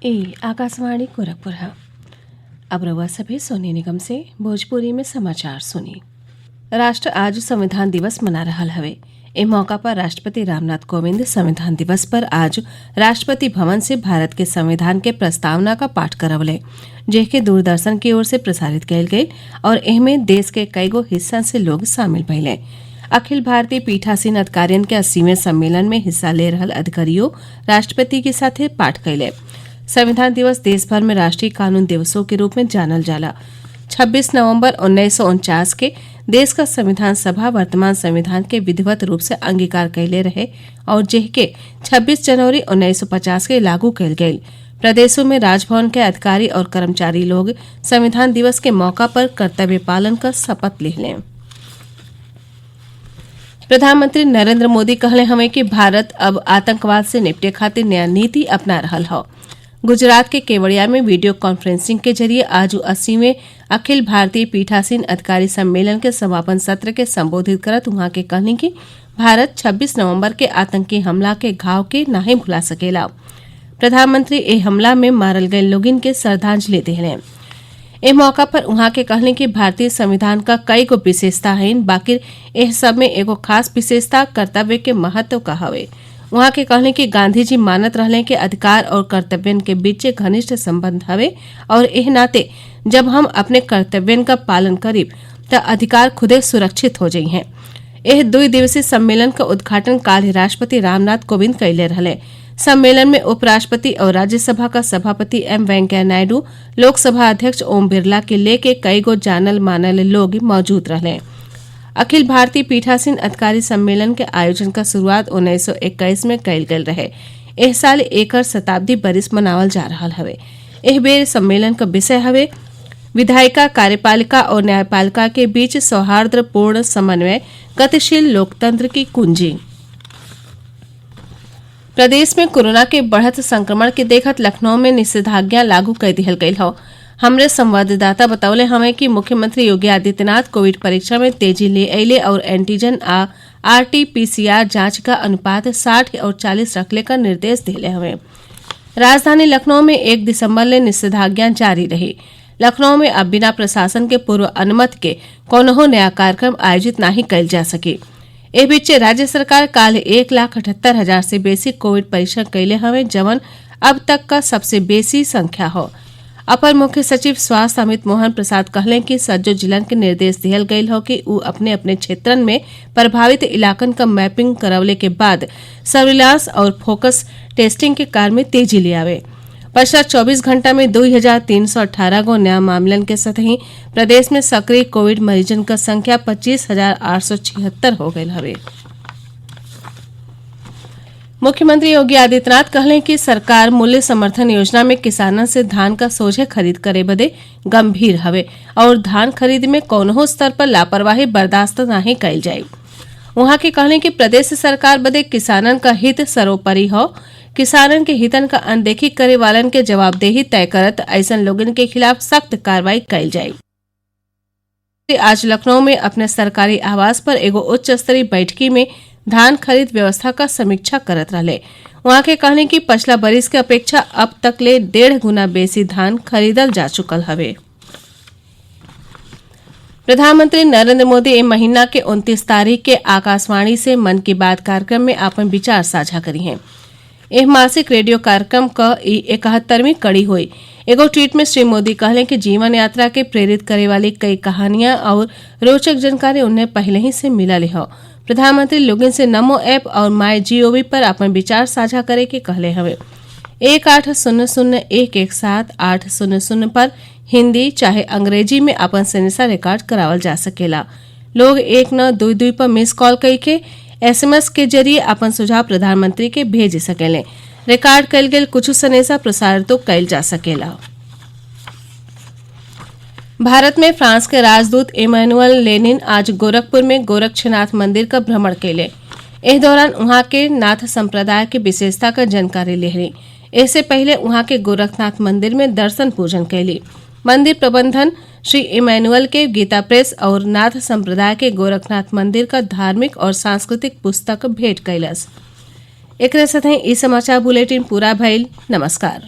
आकाशवाणी गोरखपुर है। अब रउआ सभे सोनी निगम से भोजपुरी में समाचार सुनी। राष्ट्र आज संविधान दिवस मना रहल हवे। ए मौका पर राष्ट्रपति रामनाथ कोविंद संविधान दिवस पर आज राष्ट्रपति भवन से भारत के संविधान के प्रस्तावना का पाठ करवले, जेके दूरदर्शन की ओर से प्रसारित कयल गई और एहमे देश के कईगो हिस्सा से लोग शामिल भइले। अखिल भारतीय पीठासीन अधिकारियन के 80वें सम्मेलन में हिस्सा ले रहल अधिकारियों राष्ट्रपति के साथे पाठ कैले। संविधान दिवस देश भर में राष्ट्रीय कानून दिवसों के रूप में जानल जाला। 26 नवंबर 1949 के देश का संविधान सभा वर्तमान संविधान के विधिवत रूप से अंगीकार कैले रहे और जेके 26 जनवरी 1950 के लागू कैल गयी। प्रदेशों में राजभवन के अधिकारी और कर्मचारी लोग संविधान दिवस के मौका पर कर्तव्य पालन का शपथ ले लें। प्रधानमंत्री नरेंद्र मोदी कहले हमें कि भारत अब आतंकवाद से निपटे खातिर नया नीति अपना रहल है। गुजरात के केवड़िया में वीडियो कॉन्फ्रेंसिंग के जरिए आज 80वें अखिल भारतीय पीठासीन अधिकारी सम्मेलन के समापन सत्र के संबोधित करत वहां के कहनी कि भारत 26 नवंबर के आतंकी हमला के घाव के नहीं भुला सकेला। प्रधानमंत्री ए हमला में मारल गये लोगिन के श्रद्धांजलि दिले। ए मौका पर वहां के कहने कि भारतीय संविधान का कई गो विशेषता है, बाकी एह सब में एगो खास विशेषता कर्तव्य के महत्व का हवे। वहां के कहने कि गांधी जी मानत रहले कि अधिकार और कर्तव्यन के बीच घनिष्ठ संबंध हवे और एह नाते जब हम अपने कर्तव्यन का पालन करीब त अधिकार खुदे सुरक्षित हो जाई हैं। एह 2 दिवसीय सम्मेलन का उद्घाटन काल राष्ट्रपति रामनाथ कोविंद कैले रहले। सम्मेलन में उपराष्ट्रपति और राज्यसभा का सभापति एम वेंकैया नायडू, लोकसभा अध्यक्ष ओम बिरला के लेके कई गो जानल मानल लोग मौजूद रहले। अखिल भारतीय पीठासीन अधिकारी सम्मेलन के आयोजन का शुरुआत 1921 में कैल गयल रहे। एह साल एकर शताब्दी बरिस मनावल जा रहा हवे। एह बेर सम्मेलन का विषय हवे विधायिका, कार्यपालिका और न्यायपालिका के बीच सौहार्दपूर्ण समन्वय, गतिशील लोकतंत्र की कुंजी। प्रदेश में कोरोना के बढ़त संक्रमण के देखत लखनऊ में निषेधाज्ञा लागू कर दिहल गयी हो। हमरे संवाददाता बतौले हमें कि मुख्यमंत्री योगी आदित्यनाथ कोविड परीक्षा में तेजी ले अले और एंटीजन आ RT-PCR जांच का अनुपात 60 और 40 रखले का निर्देश दिले हमें। राजधानी लखनऊ में 1 दिसंबर ले निषेधाज्ञा जारी रही। लखनऊ में अब बिना प्रशासन के पूर्व अनुमति के कोनहो नया कार्यक्रम आयोजित नहीं कैल जा सके। ए बीच राज्य सरकार काल 1,78,000 से बेसी कोविड परीक्षण कैले हमें, जवन अब तक का सबसे बेसी संख्या हो। अपर मुख्य सचिव स्वास्थ्य अमित मोहन प्रसाद कहले कि सज्जो जिलन के निर्देश दिहल गयल हो कि उ अपने अपने क्षेत्रन में प्रभावित इलाकन का मैपिंग करवले के बाद सर्विलांस और फोकस टेस्टिंग के कार्य में तेजी ले आवे। पिछला 24 घंटा में 2,318 गो नया मामलन के साथ ही प्रदेश में सक्रिय कोविड मरीजन का संख्या 25,876 हो गयल हवे। मुख्यमंत्री योगी आदित्यनाथ कहले कि सरकार मूल्य समर्थन योजना में किसानन से धान का सोझे खरीद करे बदे गंभीर हवे और धान खरीद में कौनहो स्तर पर लापरवाही बर्दाश्त नहीं कैल जाये। वहां के कहले कि प्रदेश सरकार बदे किसानन का हित सर्वोपरि हो। किसानन के हितन का अनदेखी करे वालन के जवाबदेही तय करत ऐसन लोगन के खिलाफ सख्त कार्रवाई कैल जाये। आज लखनऊ में अपने सरकारी आवास पर एगो उच्च स्तरीय बैठकी में धान खरीद व्यवस्था का समीक्षा करत रहले। वहां के कहने की पिछला बरिस के अपेक्षा अब तक ले 1.5 गुना बेसी धान खरीदल जा चुकल हवे। प्रधानमंत्री नरेंद्र मोदी ए महीना के 29 तारीख के आकाशवाणी से मन की बात कार्यक्रम में अपन विचार साझा करी हैं। एह मासिक रेडियो कार्यक्रम का 71वीं कड़ी हुई। एगो ट्वीट में श्री मोदी कहले कि जीवन यात्रा के प्रेरित करे वाली कई कहानियां और रोचक जानकारी उन्हें पहले ही से मिलल हो। प्रधानमंत्री लोगन से नमो ऐप और MyGov पर अपन विचार साझा करे के कहले हवे। 1800-117-800 पर हिंदी चाहे अंग्रेजी में अपन संदेशा रिकॉर्ड करावल जा सकेला। लोग 1922 पर मिस कॉल करके SMS के जरिए अपन सुझाव प्रधानमंत्री के भेज सकेले। रिकॉर्ड कैल गेल कुछ संदेशा प्रसारित तो कैल जा सकेला। भारत में फ्रांस के राजदूत इमैनुअल लेनिन आज गोरखपुर में गोरक्षनाथ मंदिर का भ्रमण कैले। इस दौरान वहां के नाथ संप्रदाय की विशेषता का जानकारी लेहली। इससे पहले वहां के गोरखनाथ मंदिर में दर्शन पूजन कैली। मंदिर प्रबंधन श्री इमैनुअल के गीता प्रेस और नाथ संप्रदाय के गोरखनाथ मंदिर का धार्मिक और सांस्कृतिक पुस्तक भेंट कैलस। एकरे साथ ही ई समाचार बुलेटिन पूरा भइल। नमस्कार।